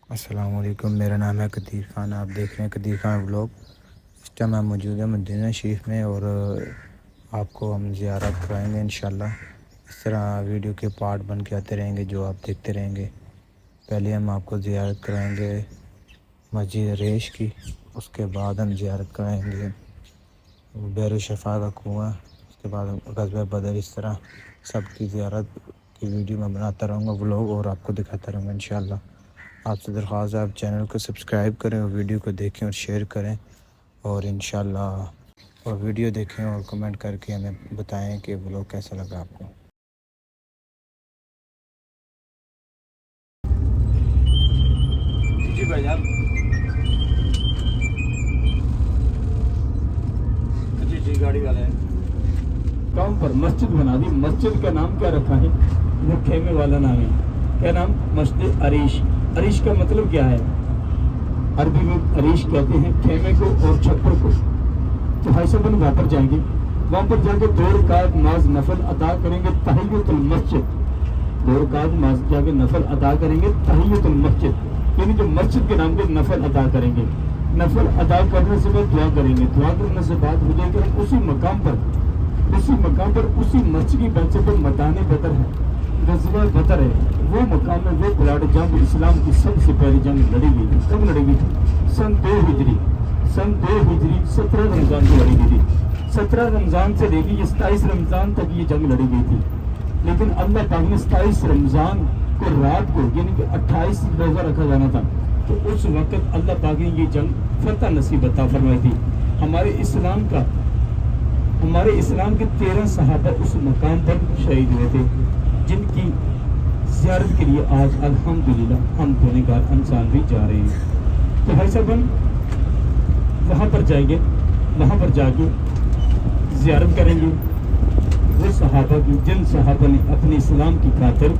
السلام علیکم، میرا نام ہے قدیر خان، آپ دیکھ رہے ہیں قدیر خان ولاگ۔ اس ٹائم میں موجود ہے مدینہ شریف میں اور آپ کو ہم زیارت کرائیں گے انشاءاللہ۔ اس طرح ویڈیو کے پارٹ بن کے آتے رہیں گے جو آپ دیکھتے رہیں گے۔ پہلے ہم آپ کو زیارت کرائیں گے مسجد ریش کی، اس کے بعد ہم زیارت کرائیں گے بیر شفا کا کنواں، اس کے بعد غزوہ بدر۔ اس طرح سب کی زیارت کی ویڈیو میں بناتا رہوں گا ولاگ اور آپ کو دکھاتا رہوں گا انشاءاللہ۔ آپ سے درخواست ہے آپ چینل کو سبسکرائب کریں اور ویڈیو کو دیکھیں اور شیئر کریں اور انشاءاللہ اور ویڈیو دیکھیں اور کمنٹ کر کے ہمیں بتائیں کہ ولاگ کیسا لگا آپ کو۔ جی بھائی جان، جی گاڑی والے ہیں کام پر مسجد بنا دی۔ مسجد کا نام کیا رکھا ہے؟ وہ خیمے والا نام ہے۔ کیا نام؟ مسجد عریش۔ عریش کا مطلب کیا ہے؟ عربی میں عریش کہتے ہیں خیمے کو اور چھپر کو۔ تو بھائی صاحب وہاں پر جائیں گے، وہاں پر جا کے 2 رکعت نماز نفل ادا کریں گے تحیۃ المسجد۔ 2 رکعت نماز جا کے نفل ادا کریں گے تحیۃ المسجد، یعنی جو مسجد کے نام کے نفل ادا کریں گے۔ نفل ادا کرنے سے بعد دعا کریں گے، دعا کرنے سے بعد ہو جائے کہ اسی مقام پر اسی مسجد کی بنچے پر میدان بدر ہے، غزوہ بدر ہے۔ وہ مقام ہے، وہ پلاٹ جہاں پہ اسلام کی سب سے پہلی جنگ لڑی گئی تھی۔ کب لڑی گئی تھی؟ سن 2 ہجری 17 رمضان کو لڑی گئی تھی۔ 17 رمضان سے لے کے 27 رمضان تک یہ جنگ لڑی گئی تھی، لیکن اللہ پاک نے 27 رمضان کو رات کو یعنی کہ 28 روزہ رکھا جانا تھا، تو اس وقت اللہ پاک نے یہ جنگ فتح نصیب عطا فرمائی تھی۔ ہمارے اسلام کے 13 صحابہ اس مقام پر شہید ہوئے تھے، جن کی زیارت کے لیے آج الحمدللہ ہم گنہگار انسان بھی جا رہے ہیں۔ تو بھائی صاحب ہم وہاں پر جائیں گے، وہاں پر جا کے زیارت کریں گے وہ صحابہ کی جن صحابہ نے اپنے اسلام کی خاطر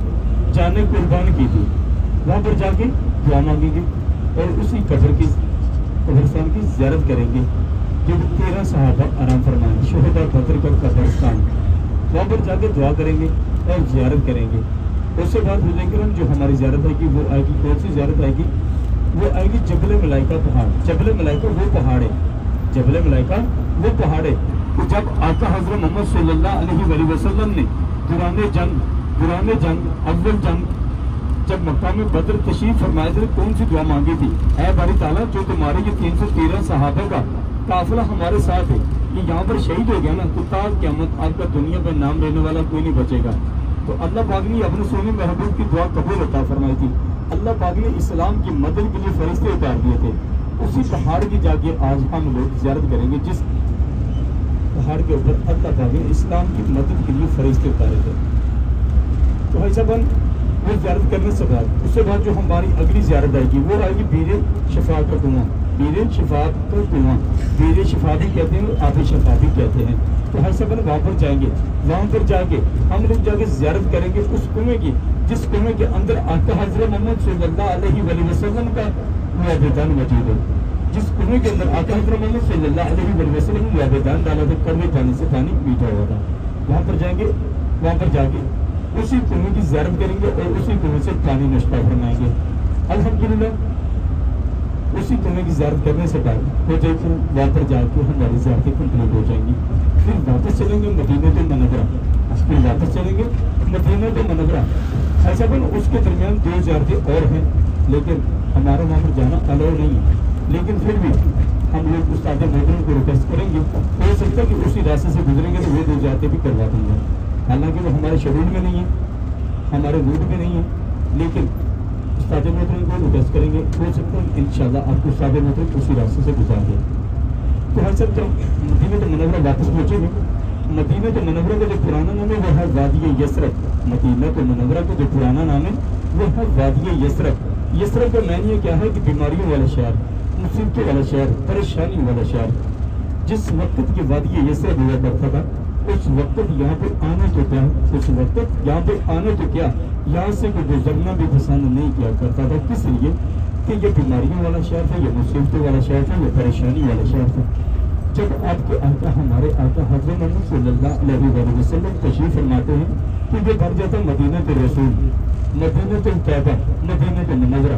جانیں قربان کی تھی۔ وہاں پر جا کے دعا مانگیں گے اور اسی قبرستان کی زیارت کریں گے جو 13 صحابہ آرام فرمائیں، شہداء بدر کا قبرستان۔ وہاں پر جا کے دعا کریں گے اور زیارت کریں گے۔ اس کے بعد حضور اکرم جو ہماری زیارت آئے گی وہ آئے گی، کون سی زیارت آئے گی؟ وہ آئے گی جبل ملائکہ پہاڑ۔ جبل ملائکہ وہ پہاڑ ہے، جبل ملائکہ وہ پہاڑ ہے۔ جب آقا حضرت محمد صلی اللہ علیہ وسلم نے دوران جنگ اول جنگ جب مقام بدر تشریف فرمائے تھے، کون سی دعا مانگی تھی؟ اے باری تعالیٰ، جو تمہارے یہ 313 صحابہ کا قافلہ ہمارے ساتھ ہے، یہ یہاں پر شہید ہو گیا نا، تو تا قیامت آپ کا دنیا پر نام لینے والا کوئی نہیں بچے گا۔ تو اللہ پاک نے اپنے سونے محبوب کی دعا قبول عطا فرمائی تھی۔ اللہ پاک نے اسلام کی مدد کے لیے فرشتے اتار دیے تھے۔ اسی پہاڑ کی جا کے آج ہم لوگ زیارت کریں گے، جس پہاڑ کے اوپر اللہ پاک نے اسلام کی مدد کے لیے فرشتے اتارے تھے۔ تو بھائی صاحب وہ زیارت کرنے سے بعد اس کے بعد جو ہماری اگلی زیارت آئے گی وہ آئے گی بیر شفا کا کنواں۔ بیر شفا کا کنواں، بیر شفا بھی کہتے ہیں اور آب شفا بھی کہتے ہیں۔ تو ہر سب وہاں پر جائیں گے، وہاں پر جا کے ہم لوگ جا کے زیارت کریں گے اس کنویں کی جس کنویں کے اندر آقا حضرت محمد صلی اللہ علیہ وسلم کا معبودان موجود ہے، جس کنویں کے اندر آقا حضرت محمد صلی اللہ علیہ وسلم نے معبودان ڈالا تھا، کڑوے پانی سے پانی میٹھا ہوا تھا۔ وہاں پر جائیں گے، وہاں پر جا کے اسی کنویں کی زیارت کریں گے اور اسی کنویں سے پانی نوشہ فرمائیں گے۔ الحمدللہ اسی کنویں کی زیارت کرنے سے بعد ہو جائے کہ وہاں پر جا کے ہماری زیارتیں کمپلیٹ ہو جائیں گی۔ پھر واپس چلیں گے مدینہ منورہ، پھر واپس چلیں گے مدینہ منورہ۔ ایسا بن اس کے درمیان 2 زیارتیں اور ہیں، لیکن ہمارا وہاں پر جانا الاؤ نہیں ہے، لیکن پھر بھی ہم لوگ استاد محترم کو ریکویسٹ کریں گے، ہو سکتا ہے کہ اسی راستے سے گزریں گے تو وہ 2 زیارتیں بھی کروا دیں گے، حالانکہ وہ ہمارے شیڈول میں نہیں ہے، ہمارے روٹ میں نہیں ہے، لیکن استاد محترم کو ریکویسٹ کریں گے، ہو سکتا ہے انشاءاللہ آپ کو استاد محترم اسی راستے سے گزار دیں۔ تو ہر سب جب مدینہ منورہ واپس پہنچیں گے، مدینہ منورہ کا جو پرانا نام ہے وہ ہے وادی یثرب۔ مدینہ منورہ کا جو پرانا نام ہے وہ ہے وادی یثرب۔ یثرب کا معنی کیا ہے کہ بیماریوں والا شہر، مصیبتوں والا شہر، پریشانی والا شہر۔ جس وقت کی وادی یثرب ہوا کرتا تھا اس وقت یہاں پہ آنا تو کیا، اس وقت یہاں پہ آنا تو کیا، یہاں سے کوئی گزرنا بھی پسند نہیں کیا کرتا تھا۔ کس لیے کہ یہ بیماریوں والا شہر تھا، یہ مصیبتوں والا شہر تھا، یہ پریشانی والا شہر تھا۔ جب آپ کے آقا ہمارے آقا حضرت محمد صلی اللہ علیہ وسلم تشریف فرماتے ہیں تو یہ بن جاتا مدینہ رسول، مدینہ طیبہ، مدینہ منورہ۔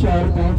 4-5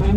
3